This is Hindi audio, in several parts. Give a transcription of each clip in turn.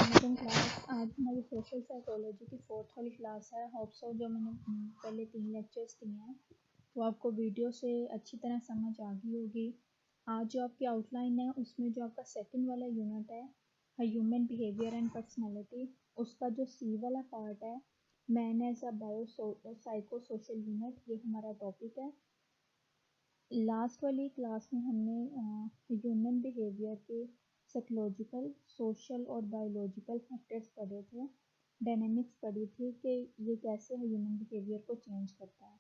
अस्सलाम क्लास। आज हमारी सोशल साइकोलॉजी की 4th वाली क्लास है। होप सो जो मैंने पहले 3 लेक्चर्स दिए हैं वो आपको वीडियो से अच्छी तरह समझ आ गई होगी। आज जो आपकी आउटलाइन है उसमें जो आपका सेकंड वाला यूनिट है ह्यूमन बिहेवियर एंड पर्सनैलिटी, उसका जो सी वाला पार्ट है man as a psycho social unit, ये हमारा टॉपिक है। लास्ट वाली क्लास में हमने ह्यूमन बिहेवियर के साइकोलॉजिकल, सोशल और बायोलॉजिकल फैक्टर्स पढ़े थे, डायनेमिक्स पढ़ी थी कि ये कैसे ह्यूमन बिहेवियर को चेंज करता है।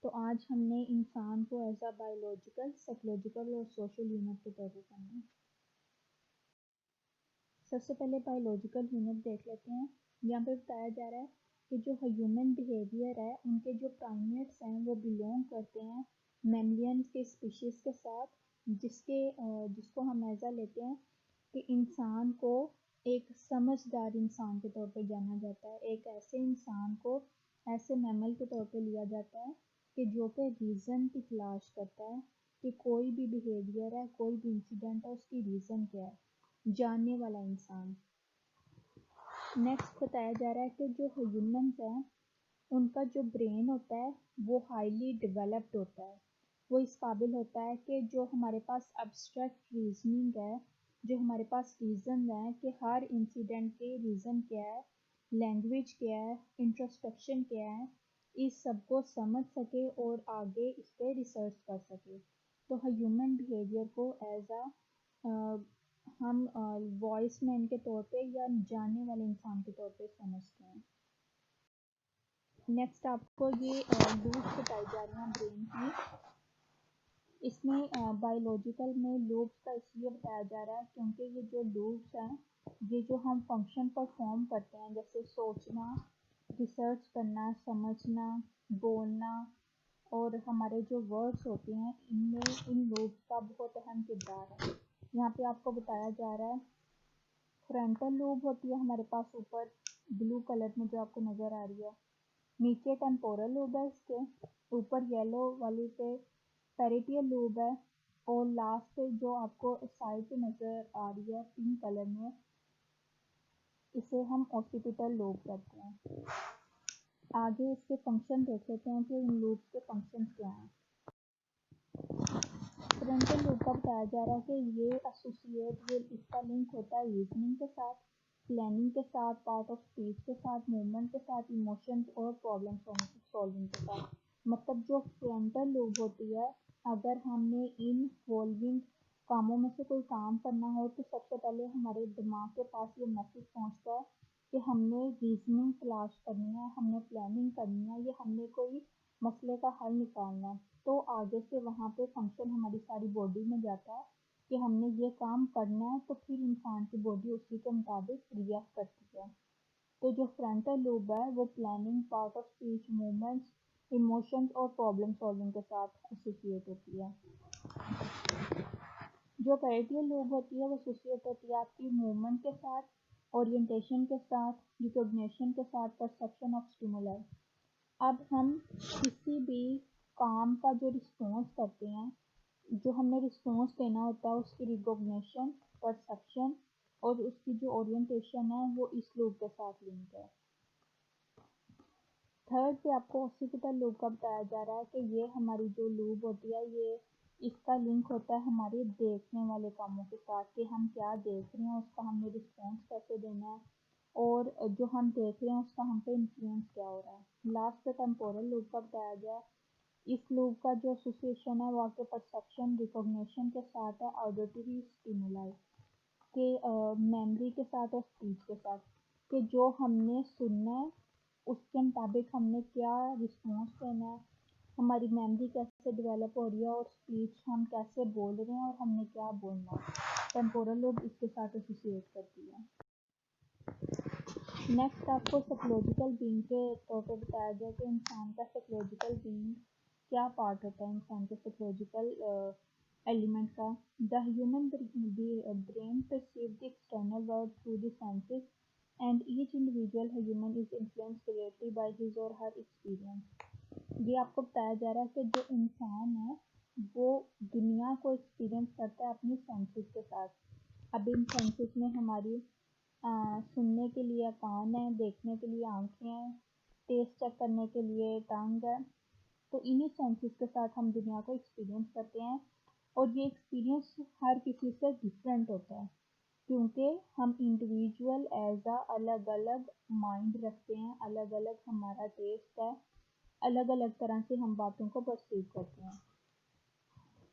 तो आज हमने इंसान को एज अ बायोलॉजिकल, साइकोलॉजिकल और सोशल यूनिट के तौर पर पढ़ना है। सबसे पहले बायोलॉजिकल यूनिट देख लेते हैं। यहाँ पे बताया जा रहा है कि जो ह्यूमन बिहेवियर है उनके जो प्राइमेट्स हैं वो बिलोंग करते हैं मैमलियन के स्पीशीज़ के साथ, जिसको हम ऐसा लेते हैं कि इंसान को एक समझदार इंसान के तौर पर जाना जाता है। एक ऐसे इंसान को ऐसे मैमल के तौर पर लिया जाता है कि जो कि रीज़न की तलाश करता है कि कोई भी बिहेवियर है, कोई भी इंसिडेंट है, उसकी रीज़न क्या है, जानने वाला इंसान। नेक्स्ट बताया जा रहा है कि जो ह्यूमंस हैं उनका जो ब्रेन होता है वो हाईली डेवलप्ड होता है। वो इस काबिल होता है कि जो हमारे पास एब्स्ट्रैक्ट रीजनिंग है, जो हमारे पास रीज़न है कि हर इंसिडेंट के रीज़न क्या है, लैंग्वेज क्या है, इंट्रोस्पेक्शन क्या है, इस सब को समझ सके और आगे इस पर रिसर्च कर सके। तो ह्यूमन बिहेवियर को एज अ हम वॉइस मैन के तौर पे या जानने वाले इंसान के तौर पे समझते हैं। नेक्स्ट आपको ये लूप्स बताई जा रही हैं ब्रेन की। इसमें बायोलॉजिकल में लूप्स का इसलिए बताया जा रहा है क्योंकि ये जो लूप्स हैं ये जो हम फंक्शन परफॉर्म करते हैं, जैसे सोचना, रिसर्च करना, समझना, बोलना और हमारे जो वर्ड्स होते हैं, इनमें इन लूप्स का बहुत अहम किरदार है। यहाँ पे आपको बताया जा रहा है फ्रंटल लूब होती है हमारे पास ऊपर ब्लू कलर में जो आपको नज़र आ रही है, नीचे टेम्पोरल लूब है, इसके ऊपर येलो वाली पे पैरिटियल लूब है और लास्ट पे जो आपको साइड पे नज़र आ रही है पिंक कलर में, इसे हम ऑक्सीपिटल लूब कहते हैं। आगे इसके फंक्शन देख लेते हैं कि इन लूब्स के फंक्शन क्या हैं। फ्रंटल लूब का बताया जा रहा है कि ये इसका लिंक होता है रीजनिंग के साथ, प्लानिंग के साथ, पार्ट ऑफ स्पीच के साथ, मूवमेंट के साथ, इमोशंस और प्रॉब्लम सॉल्विंग के साथ। मतलब जो फ्रंटल लूब होती है, अगर हमने इन फॉलोइंग कामों में से कोई काम करना हो तो सबसे पहले हमारे दिमाग के पास ये मैसेज पहुंचता है कि हमने रीजनिंग तलाश करनी है, हमने प्लानिंग करनी है, या हमने कोई मसले का हल निकालना है। तो आगे से वहाँ पे फंक्शन हमारी सारी बॉडी में जाता है कि हमने ये काम करना है, तो फिर इंसान की बॉडी उसी के मुताबिक रिएक्ट करती है। तो जो फ्रंटल लूब है वो planning, part of speech, movements, emotions और प्रॉब्लम सॉल्विंग के साथ एसोसिएट होती है। जो पैरिटियल लूब होती है वो एसोसिएट होती है आपकी मूवमेंट के साथ, ओरिएंटेशन के साथ, रिकॉग्निशन के साथ, परसेप्शन ऑफ स्टिमुलाई। अब हम किसी भी काम का जो रिस्पॉन्स करते हैं, जो हमने रिस्पॉन्स देना होता है, उसकी रिकॉग्निशन, परसेप्शन और उसकी जो ओरिएंटेशन है वो इस लूप के साथ लिंक है। थर्ड पे आपको ऑक्सीपिटल लूप का बताया जा रहा है कि ये हमारी जो लूप होती है ये इसका लिंक होता है हमारे देखने वाले कामों के साथ कि हम क्या देख रहे हैं, उसका हमने रिस्पॉन्स कैसे देना है और जो हम देख रहे हैं उसका हम पे इन्फ्लुएंस क्या हो रहा है। लास्ट पे टेम्पोरल लूप का बताया गया है। इस लूप का जो एसोसिएशन है वो आपके परसेप्शन, रिकॉग्निशन के साथ है, ऑडिटरी स्टिमुलाई के मेमोरी के साथ और स्पीच के साथ, कि जो हमने सुनना है उसके मुताबिक हमने क्या रिस्पॉन्स देना है, हमारी मेमोरी कैसे डेवलप हो रही है और स्पीच हम कैसे बोल रहे हैं और हमने क्या बोलना है। टेम्पोरल लोब इसके साथ एसोसिएट करती है। नेक्स्ट आपको साइकोलॉजिकल बीइंग के तौर पे बताया गया कि इंसान का साइकोलॉजिकल बीइंग क्या पार्ट होता है इंसान के साइकोलॉजिकल एलिमेंट का। The human brain perceive the external world through the senses and each individual human is influenced greatly by his or her experience। ये आपको बताया जा रहा है कि जो इंसान है वो दुनिया को एक्सपीरियंस करता है अपनी सेंसेस के साथ। अब इन सेंसेस में हमारी सुनने के लिए कान है, देखने के लिए आँखें हैं, टेस्ट चेक करने के लिए टंग है। तो इन्हीं सेंसेस के साथ हम दुनिया को एक्सपीरियंस करते हैं और ये एक्सपीरियंस हर किसी से डिफरेंट होता है क्योंकि हम इंडिविजुअल एज अ अलग अलग माइंड रखते हैं, अलग अलग हमारा टेस्ट है, अलग अलग तरह से हम बातों को परसीव करते हैं।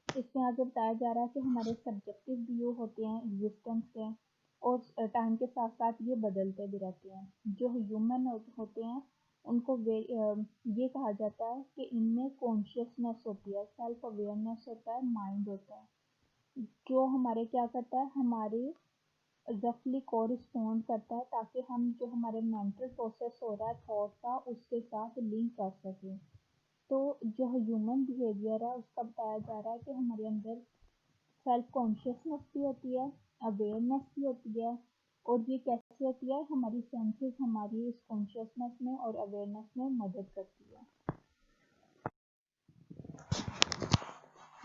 इसमें आगे बताया जा रहा है कि हमारे सब्जेक्टिव व्यू होते हैं एग्जिस्टेंस के और टाइम के साथ साथ ये बदलते भी रहते हैं। जो ह्यूमन होते हैं उनको ये कहा जाता है कि इनमें कॉन्शियसनेस होती है, सेल्फ अवेयरनेस होता है, माइंड होता है जो हमारे क्या करता है, हमारे रफली कोरिस्पॉन्ड करता है ताकि हम जो हमारे मेंटल प्रोसेस हो रहा है थॉट का उसके साथ लिंक कर सकें। तो जो ह्यूमन बिहेवियर है उसका बताया जा रहा है कि हमारे अंदर सेल्फ कॉन्शियसनेस भी होती है, अवेयरनेस भी होती है और ये कैसे होती है, हमारी सेंसेस हमारी इस कॉन्शियसनेस में और अवेयरनेस में मदद करती है।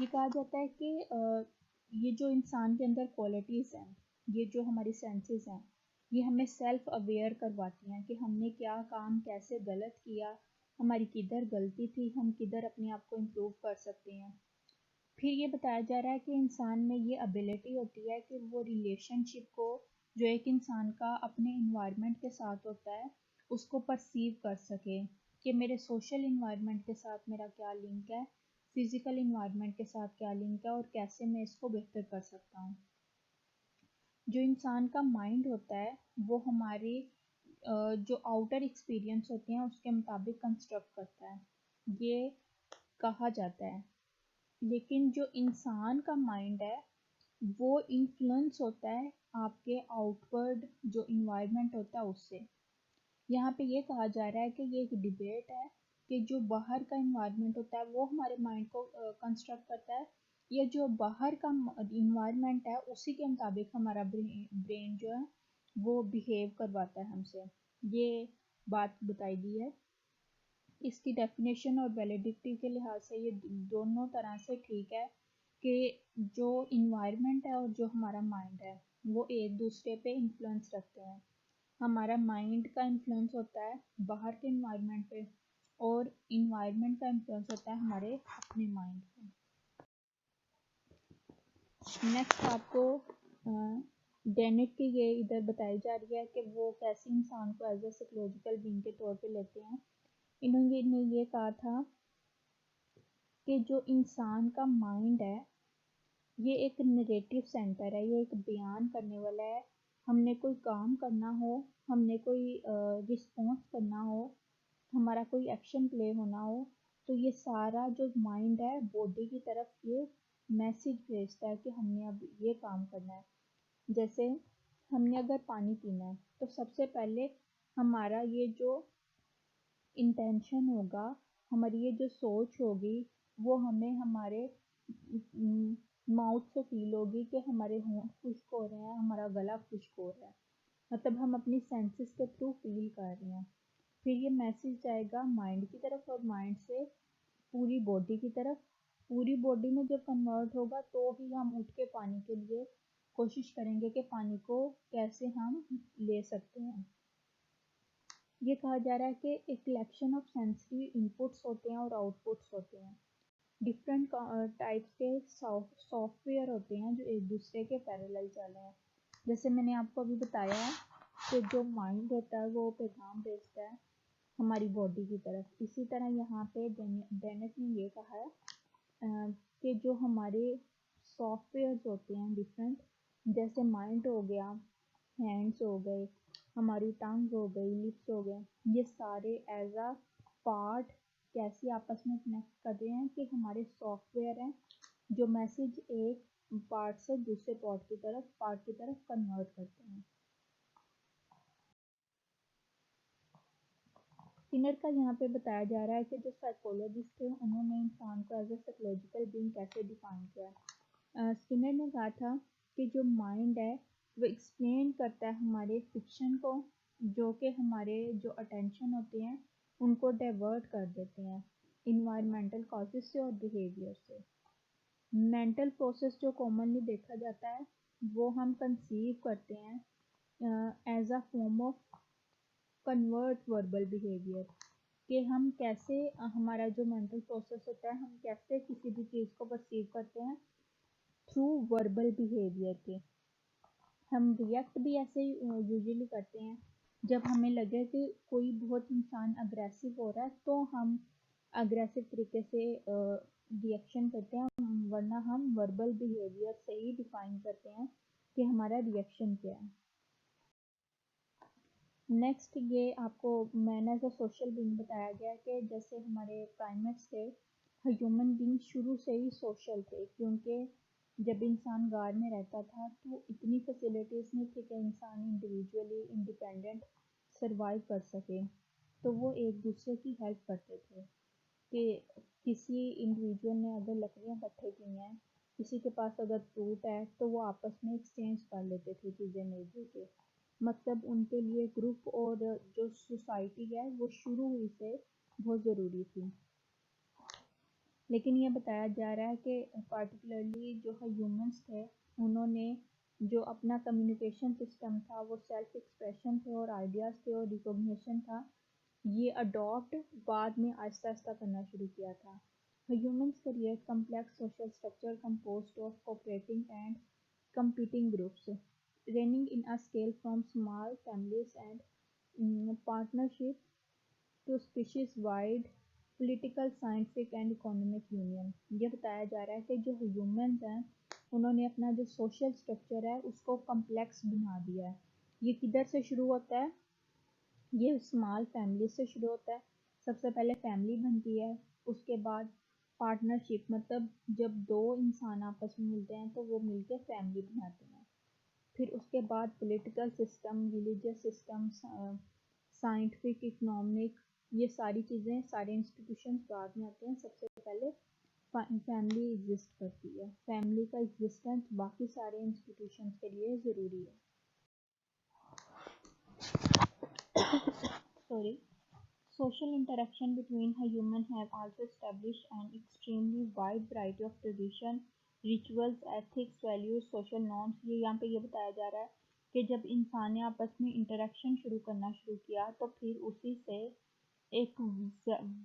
ये कहा जाता है कि ये जो इंसान के अंदर क्वालिटीज़ हैं, ये जो हमारी सेंसेस हैं, ये हमें सेल्फ अवेयर करवाती हैं कि हमने क्या काम कैसे गलत किया, हमारी किधर गलती थी, हम किधर अपने आप को इम्प्रूव कर सकते हैं। फिर ये बताया जा रहा है कि इंसान में ये एबिलिटी होती है कि वो रिलेशनशिप को जो एक इंसान का अपने इन्वायरमेंट के साथ होता है उसको परसीव कर सके कि मेरे सोशल इन्वायरमेंट के साथ मेरा क्या लिंक है, फिजिकल इन्वायरमेंट के साथ क्या लिंक है और कैसे मैं इसको बेहतर कर सकता हूँ। जो इंसान का माइंड होता है वो हमारे जो आउटर एक्सपीरियंस होते हैं उसके मुताबिक कंस्ट्रक्ट करता है, ये कहा जाता है। लेकिन जो इंसान का माइंड है वो इन्फ्लुएंस होता है आपके आउटवर्ड जो इन्वायरमेंट होता है उससे। यहाँ पे ये कहा जा रहा है कि ये एक डिबेट है कि जो बाहर का इन्वायरमेंट होता है वो हमारे माइंड को कंस्ट्रक्ट करता है या जो बाहर का इन्वायरमेंट है उसी के मुताबिक हमारा ब्रेन जो है वो बिहेव करवाता है हमसे। ये बात बताई दी है। इसकी डेफिनेशन और वैलिडिटी के लिहाज से ये दोनों तरह से ठीक है कि जो इन्वायरमेंट है और जो हमारा माइंड है वो एक दूसरे पे इन्फ्लुएंस रखते हैं। हमारा माइंड का इन्फ्लुएंस होता है बाहर के इन्वायरमेंट पे और इन्वायरमेंट का इन्फ्लुएंस होता है हमारे अपने माइंड पे। नेक्स्ट आपको डेनिट की ये इधर बताई जा रही है कि वो कैसे इंसान को एज ए साइकोलॉजिकल बीइंग के तौर पे लेते हैं। इन्होंने ये कहा था कि जो इंसान का माइंड है ये एक नरेटिव सेंटर है, ये एक बयान करने वाला है। हमने कोई काम करना हो, हमने कोई रिस्पॉन्स करना हो, हमारा कोई एक्शन प्ले होना हो तो ये सारा जो माइंड है बॉडी की तरफ ये मैसेज भेजता है कि हमने अब ये काम करना है। जैसे हमने अगर पानी पीना है तो सबसे पहले हमारा ये जो इंटेंशन होगा, हमारी ये जो सोच होगी वो हमें हमारे माउथ से फील होगी कि हमारे होंठ खुश्क हो रहे हैं, हमारा गला खुश्क हो रहा है, मतलब हम अपनी सेंसेस के थ्रू फील कर रहे हैं। फिर ये मैसेज जाएगा माइंड की तरफ और माइंड से पूरी बॉडी की तरफ। पूरी बॉडी में जब कन्वर्ट होगा तो ही हम उठ के पानी के लिए कोशिश करेंगे कि पानी को कैसे हम ले सकते हैं। ये कहा जा रहा है कि एक कलेक्शन ऑफ सेंसरी इनपुट्स होते हैं और आउटपुट्स होते हैं। डिफरेंट टाइप्स के सॉफ्टवेयर होते हैं जो एक दूसरे के पैरेलल चल रहे हैं। जैसे मैंने आपको अभी बताया है कि जो माइंड होता है वो पैगाम भेजता है हमारी बॉडी की तरफ। इसी तरह यहाँ पे डेनिस ने ये कहा है कि जो हमारे सॉफ्टवेयर्स होते हैं डिफरेंट, जैसे माइंड हो गया, हैंड्स हो गए, हमारी टंग हो गई, लिप्स हो गए, ये सारे एज अ पार्ट कैसे आपस में कनेक्ट कर रहे हैं कि हमारे सॉफ्टवेयर हैं जो मैसेज एक पार्ट से दूसरे पार्ट की तरफ कन्वर्ट करते हैं। स्किनर का यहाँ पे बताया जा रहा है कि जो साइकोलॉजिस्ट है उन्होंने इंसान को एज ए साइकोलॉजिकल बीइंग कैसे डिफाइन किया है। स्किनर ने कहा था कि जो माइंड है वो एक्सप्लेन करता है हमारे फिक्शन को, जो कि हमारे जो अटेंशन होते हैं उनको डाइवर्ट कर देते हैं इन्वायरमेंटल कॉजेज से और बिहेवियर से। मेंटल प्रोसेस जो कॉमनली देखा जाता है वो हम कंसीव करते हैं as a form of convert verbal behaviour, कि हम कैसे हमारा जो मेंटल प्रोसेस होता है, हम कैसे किसी भी चीज़ को परसीव करते हैं थ्रू वर्बल बिहेवियर के। हम रिएक्ट भी ऐसे यूजुअली करते हैं जब हमें लगे कि कोई बहुत इंसान अग्रेसिव हो रहा है, तो हम अग्रेसिव तरीके से रिएक्शन करते हैं, वरना हम वर्बल बिहेवियर से ही डिफाइन करते हैं कि हमारा रिएक्शन क्या है। नेक्स्ट ये आपको मैंने एज अ सोशल बीइंग बताया गया कि जैसे हमारे प्राइमेट्स थे, ह्यूमन बीइंग शुरू से ही सोशल थे, क्योंकि जब इंसान गार में रहता था तो इतनी फैसिलिटीज़ नहीं थी कि इंसान इंडिविजुअली इंडिपेंडेंट सरवाइव कर सके, तो वो एक दूसरे की हेल्प करते थे कि किसी इंडिविजुअल ने अगर लकड़ियाँ इकट्ठे की हैं, किसी के पास अगर फ्रूट है, तो वो आपस में एक्सचेंज कर लेते थे चीज़ें मिल जुल के। मतलब उनके लिए ग्रुप और जो सोसाइटी है वो शुरू हुई से बहुत ज़रूरी थी। लेकिन ये बताया जा रहा है कि पार्टिकुलरली जो ह्यूमंस थे, उन्होंने जो अपना कम्युनिकेशन सिस्टम था वो सेल्फ एक्सप्रेशन थे और आइडियाज़ थे और रिकॉग्निशन था, ये अडॉप्ट बाद में आहिस्ता आहिस्ता करना शुरू किया था। Humans create complex social structure composed of cooperating and competing groups, ranging in a scale from small families and partnership to species-wide political, scientific and economic union। ये बताया जा रहा है कि जो ह्यूमंस हैं, उन्होंने अपना जो सोशल स्ट्रक्चर है उसको कम्प्लेक्स बना दिया है। ये किधर से शुरू होता है? ये स्मॉल फैमिली से शुरू होता है। सबसे पहले फैमिली बनती है, उसके बाद पार्टनरशिप, मतलब जब दो इंसान आपस में मिलते हैं तो वो मिलके फैमिली बनाते हैं। फिर उसके बाद political system, religious system, scientific, economic, ये सारी चीज़ें, सारे इंस्टीट्यूशंस बाद में आते हैं। सबसे पहले फैमिली एग्जिस्ट करती है। फैमिली का एग्जिस्टेंस बाकी सारे इंस्टीट्यूशंस के लिए ज़रूरी है। Sorry. Social interaction between humans have also established an extremely wide variety of tradition, rituals, ethics, values, social norms। ये यहाँ पे ये बताया जा रहा है कि जब इंसान ने आपस में इंटरेक्शन शुरू करना शुरू किया तो फिर उसी से एक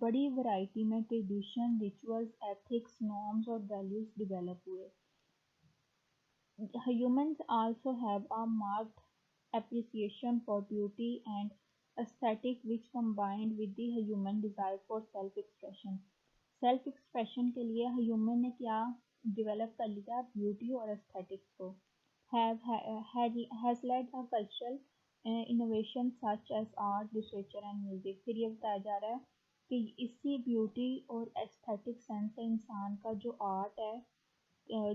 बड़ी वैरायटी में ट्रेडिशन, रिचुअल्स, एथिक्स, नॉर्म्स और वैल्यूज डेवलप हुए। Humans also have a marked appreciation for beauty and aesthetic, which combined with the human desire for self-expression। Self expression के लिए ह्यूमन ने क्या डेवलप कर लिया? ब्यूटी और एस्थेटिक्स को। has led a cultural innovation such as art, literature and music। फिर ये बताया जा रहा है कि इसी ब्यूटी और एस्थेटिक सेंस से इंसान का जो आर्ट है,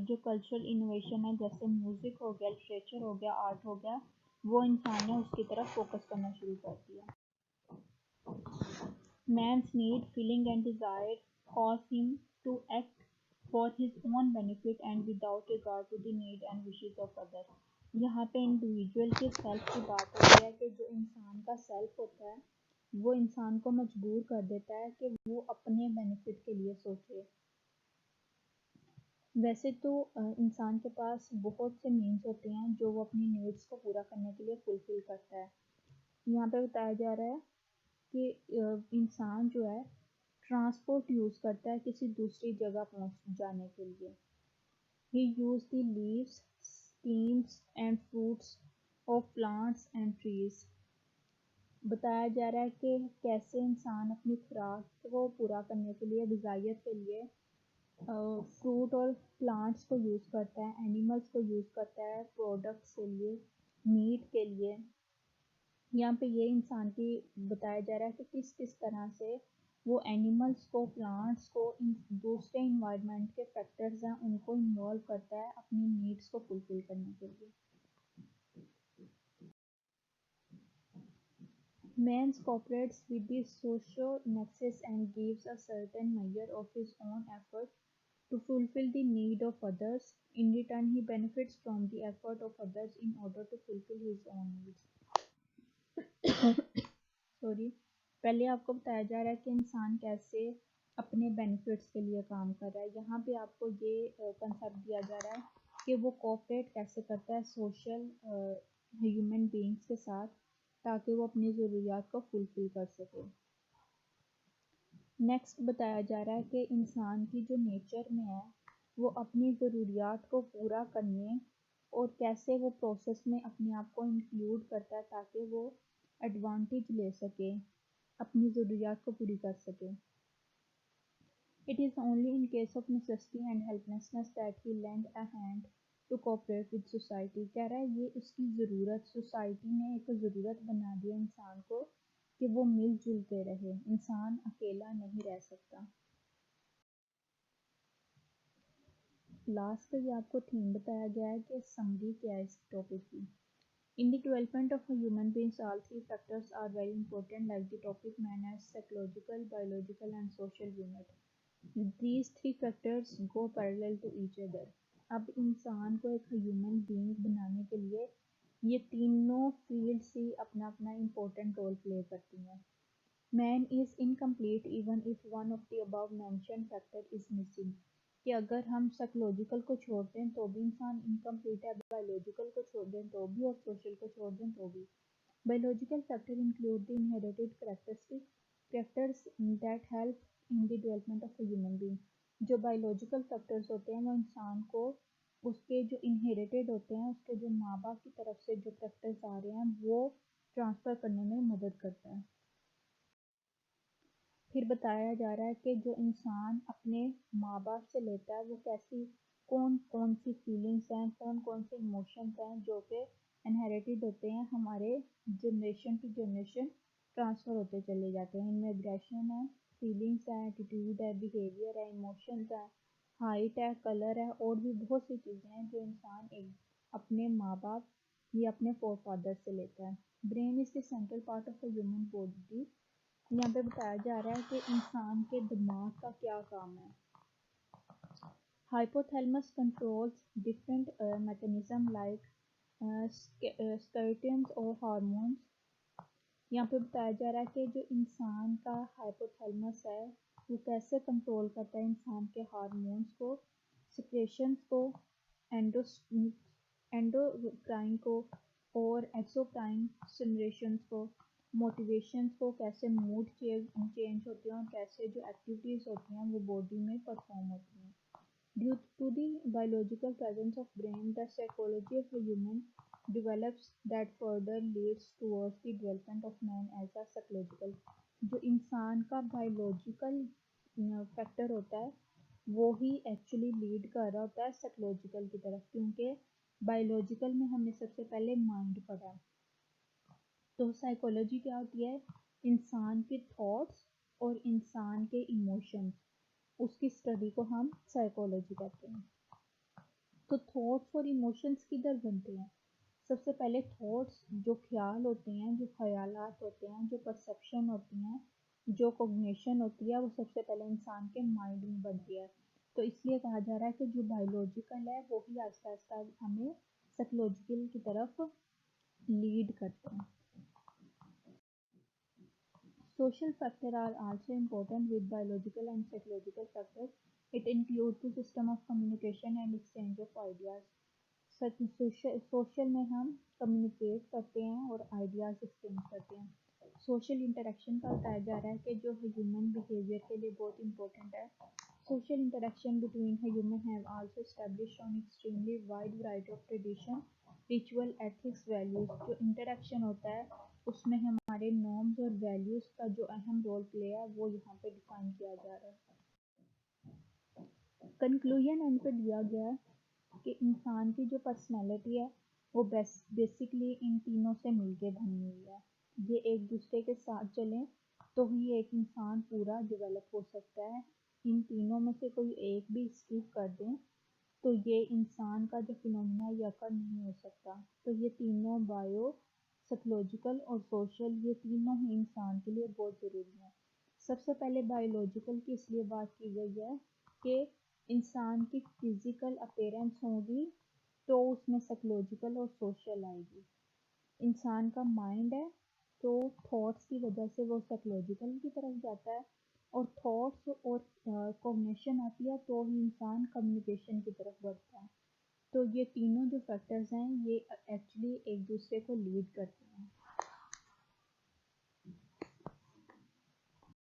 जो कल्चरल इनोवेशन है, जैसे म्यूज़िक हो गया, लिटरेचर हो गया, आर्ट हो गया, वो इंसान ने उसकी तरफ फोकस करना शुरू कर दिया। Man's need, feeling and desire cause him to act for his own benefit and without regard to the need and wishes of others। यहाँ पे इंडिविजुअल के सेल्फ की बात होती है कि जो इंसान का सेल्फ होता है वो इंसान को मजबूर कर देता है कि वो अपने बेनिफिट के लिए सोचे। वैसे तो इंसान के पास बहुत से मीन्स होते हैं जो वो अपनी नीड्स को पूरा करने के लिए फुलफिल करता है। यहाँ पे बताया जा रहा है कि इंसान जो है ट्रांसपोर्ट यूज़ करता है किसी दूसरी जगह पहुँच जाने के लिए। He use the leaves, stems and fruits of plants and trees. बताया जा रहा है कि कैसे इंसान अपनी खुराक को पूरा करने के लिए, डिज़ायर के लिए फ्रूट और प्लांट्स को यूज़ करता है, एनिमल्स को यूज़ करता है प्रोडक्ट्स के लिए, मीट के लिए। यहाँ पे ये इंसान की बताया जा रहा है कि किस किस तरह से वो एनिमल्स को, प्लांट्स को, इन दूसरे इन्वायरमेंट के फैक्टर्स हैं उनको इन्वॉल्व करता है अपनी नीड्स को फुलफिल करने के लिए। Man cooperates with the social nexus and gives a certain measure of his own effort to fulfill the need of others. In return, he benefits from the effort of others in order to fulfill his own needs। Sorry, पहले आपको बताया जा रहा है कि इंसान कैसे अपने बेनिफिट्स के लिए काम कर रहा है। यहाँ पे आपको ये कंसेप्ट दिया जा रहा है कि वो कोऑपरेट कैसे करता है सोशल ह्यूमन बींग्स के साथ ताकि वो अपनी ज़रूरियात को फुलफ़िल कर सके। नेक्स्ट बताया जा रहा है कि इंसान की जो नेचर में है वो अपनी ज़रूरियात को पूरा करने और कैसे वो प्रोसेस में अपने आप को इंक्लूड करता है ताकि वो एडवांटेज ले सके, अपनी ज़रूरियात को पूरी कर सके। It is only in case of necessity and helplessness that he lend a hand to cooperate with society। कह रहा है ये उसकी ज़रूरत, सोसाइटी ने एक ज़रूरत बना दिया इंसान को कि वो मिलजुल के रहे, इंसान अकेला नहीं रह सकता। लास्ट पे ये आपको थीम बताया गया है कि समरी क्या है इस टॉपिक की। In the development of a human beings, all three factors are very important, like the topic man as psychological, biological, and social unit. These three factors go parallel to each other। अब इंसान को एक ह्यूमन बीइंग बनाने के लिए ये तीनों फील्ड्स ही अपना अपना इम्पोर्टेंट रोल प्ले करती हैं। Man is incomplete even if one of the above mention factor is missing. कि अगर हम साइकोलॉजिकल को छोड़ दें तो भी इंसान इनकम्प्लीट है, बायोलॉजिकल को छोड़ दें तो भी और सोशल को छोड़ दें तो भी। Biological factors include the inherited characters that help in the development of a human being। जो बायोलॉजिकल फैक्टर्स होते हैं वो इंसान को उसके जो इनहेरिटेड होते हैं, उसके जो माँ बाप की तरफ से जो फैक्टर्स आ रहे हैं वो ट्रांसफ़र करने में मदद करता है। फिर बताया जा रहा है कि जो इंसान अपने माँ बाप से लेता है वो कैसी कौन कौन सी फीलिंग्स हैं, कौन कौन से इमोशंस हैं जो कि इनहेरिटेड होते हैं, हमारे जनरेशन टू जनरेशन ट्रांसफ़र होते चले जाते हैं। इनमें एग्रेशन है, फीलिंग्स है, एटीट्यूड है, बिहेवियर है, इमोशंस है, हाइट है, कलर है और भी बहुत सी चीज़ें हैं जो इंसान एक अपने माँ बाप या अपने फोर फादर से लेता है। Brain is the central part of the human body. यहाँ पे बताया जा रहा है कि इंसान के दिमाग का क्या काम है। Hypothalamus controls different mechanism like skeletons और हार्मोन्स। यहाँ पे बताया जा रहा है कि जो इंसान का हाइपोथैलेमस है वो कैसे कंट्रोल करता है इंसान के हार्मोन्स को, सिक्रेशंस को, एंडोक्राइन को और एक्सोक्राइन सिक्रेशंस को, मोटिवेशंस को, कैसे मूड चेंज होते हैं और कैसे जो एक्टिविटीज़ होती हैं वो बॉडी में परफॉर्म होती हैं। Due to the biological presence of brain, the psychology of a human develops that further leads towards the development of man as a psychological। जो इंसान का बायोलॉजिकल फैक्टर होता है वो ही एक्चुअली लीड कर रहा होता है साइकोलॉजिकल की तरफ, क्योंकि बायोलॉजिकल में हमने सबसे पहले माइंड पढ़ा। तो साइकोलॉजी क्या होती है? इंसान के थॉट्स और इंसान के इमोशंस, उसकी स्टडी को हम साइकोलॉजी कहते हैं। तो थॉट्स और इमोशंस किधर बनते हैं? सबसे पहले थॉट्स जो ख्याल होते हैं, जो ख्यालात होते हैं, जो परसेप्शन होती हैं, जो कॉग्निशन होती है वो सबसे पहले इंसान के माइंड में बनती है। तो इसलिए कहा जा रहा है कि जो बायोलॉजिकल है वो ही आहिस्ता आहिस्ता हमें साइकोलॉजिकल की तरफ लीड करते हैं। Social factors are also important with biological and psychological factors। It includes the system of communication and exchange of ideas। Social में हम कम्युनिकेट करते हैं और आइडियाज एक्सचेंज करते हैं। सोशल इंटरेक्शन का बताया जा रहा है कि जो ह्यूमन बिहेवियर के लिए बहुत इंपॉर्टेंट है। Social interaction between human have also established on extremely wide variety of tradition, ritual, ethics, values. जो इंटरेक्शन होता है उसमें हमारे नॉर्म्स और वैल्यूज का जो अहम रोल प्ले है वो यहाँ पे डिफाइन किया जा रहा है। कंक्लूजन एंड पे दिया गया है कि इंसान की जो पर्सनैलिटी है वो बेसिकली इन तीनों से मिलके बनी हुई है। ये एक दूसरे के साथ चलें तो ही एक इंसान पूरा डेवलप हो सकता है। इन तीनों में से कोई एक भी स्किप कर दें तो ये इंसान का जो फिनोमिना ये अकर नहीं हो सकता। तो ये तीनों बायो, साइकोलॉजिकल और सोशल, ये तीनों ही इंसान के लिए बहुत ज़रूरी है। सबसे पहले बायोलॉजिकल की इसलिए बात की गई है कि इंसान की फिजिकल अपीयरेंस होगी तो उसमें साइकोलॉजिकल और सोशल आएगी। इंसान का माइंड है तो थॉट्स की वजह से वो साइकोलॉजिकल की तरफ जाता है और थॉट्स और कॉग्निशन आती है तो ही इंसान कम्युनिकेशन की तरफ बढ़ता है। तो ये तीनों जो फैक्टर्स हैं ये एक्चुअली एक दूसरे को लीड करते हैं।